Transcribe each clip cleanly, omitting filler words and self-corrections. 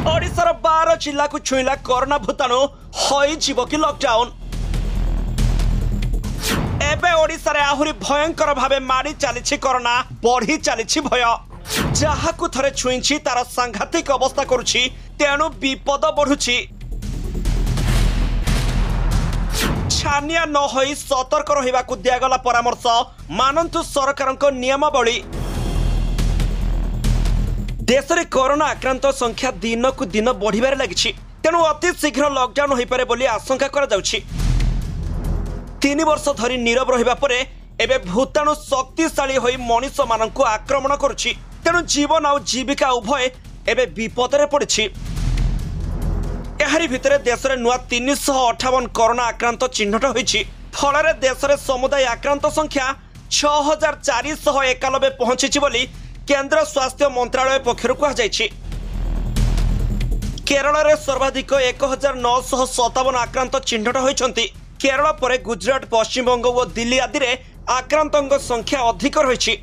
ओडिशार 12 जिला को छुईला कोरोना भूताणु हई जीव कि लॉकडाउन। एबे ओडिशा रे आहुरी भयंकर भावे मारी चली कोरोना, बढ़ी चली भय। जहाकू थरे छुईंची तार सांघातिक अवस्था करुछि, तेणु विपद बढ़ुछि। छानिया न होई सतर्क रहिबाकू दियागला परामर्श, मानन्तु सरकारक नियमावली। देश में कोरोना आक्रांत संख्या दिन को दिन बढ़िबार लागिछि, तेणु अति शीघ्र लॉकडाउन होई पारे बोली आशंका करा जाउछि। 3 वर्ष धरी नीरव रहिबा परे एबे भूताणु शक्तिशाली होई मनुष्य माननकु आक्रमण करुछि, तेणु जीवन और जीविका उभय एबे विपदरे पड़िछि। एहारी भितरे देश में नुआ 358 कोरोना आक्रांत चिन्हट होइछि। फलरे देश में समुदाय आक्रांत संख्या 6491 पहुंची बोली केंद्र स्वास्थ्य मंत्रालय पक्षर कहुଯାଇଛି। केरल में सर्वाधिक 1957 आक्रांत चिन्हट होइछन्ति। केरल पर गुजरात, पश्चिम बंग और दिल्ली आदि रे आक्रांतों संख्या अधिक रही।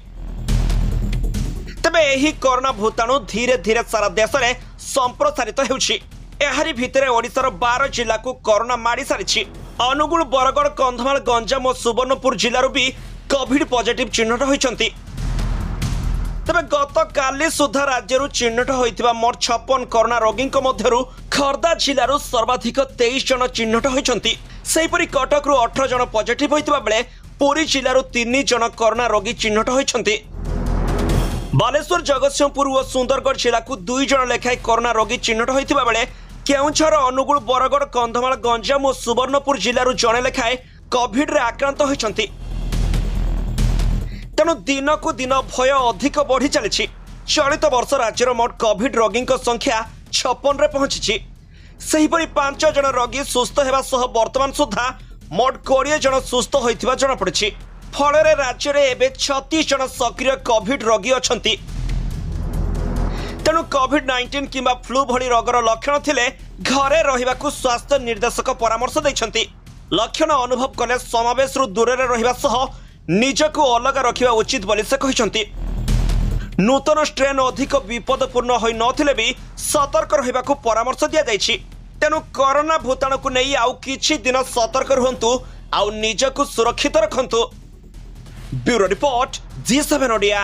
तबे एही कोरोना भूताणु धीरे धीरे सारा देश में संप्रसारित होउछि। एहारी भितरे ओडिशार 12 जिला को कोरोना मारी सारिछि। अनुगुल, बरगड़, कंधमाल, गंजाम और सुवर्णपुर जिलूर भी कोविड पॉजिटिव चिन्हट होइछन्ति। तबे गत काली सुधा राज्य चिन्हट होइतिबा मोट 56 कोरोना रोगी मध्यरु खर्दा जिलूर सर्वाधिक 23 जन चिन्हट होइछन्ति। सेहिपरि कटक 18 जन पॉजिटिव होइतिबा बेले पुरी जिलूर 3 जन कोरोना रोगी चिन्हट होइछन्ति। बालेश्वर, जगतसिंहपुर और सुंदरगढ़ जिला को 2 जन लेखाई कोरोना रोगी चिन्हट होइतिबा बेले केउंझर, अनुगुल, बरगड़, कंधमाल, गंजाम और सुवर्णपुर जिलूर जने लेखाए कोविड रे आक्रांत होइछन्ति। तेणु दिन को दिन भय अधिक बढ़ी चली। चलित वर्ष राज्यर मोट कोविड रोगी संख्या 56 रे पहुंची। सेहिपरि 5 जन रोगी सुस्थ हेबा सह वर्तमान सुधा मोट 20 जन सुस्थ होइतिबा जଣା पड़िछि। फलरे राज्य रे एबे 36 जन सक्रिय कोविड रोगी अछंती। तेणु कोविड-19 किंबा फ्लू भली रोगर लक्षण थिले घरे रहिबाकू स्वास्थ्य निर्देशक परामर्श दैछंती। लक्षण अनुभव कले समावेश दूर रहिबा सह निजको अलग रखिबा उचित बोली से कहिसंती। नूतन स्ट्रेन अधिक विपदपूर्ण होई नथिले भी सतर्क रहिबाकू परामर्श दिया जायछि। तेणु कोरोना भूताणु को नहीं आउ किछि दिन सतर्क रहंतु, आउ निजको सुरक्षित रखंतु। Bureau report, G7 Odia.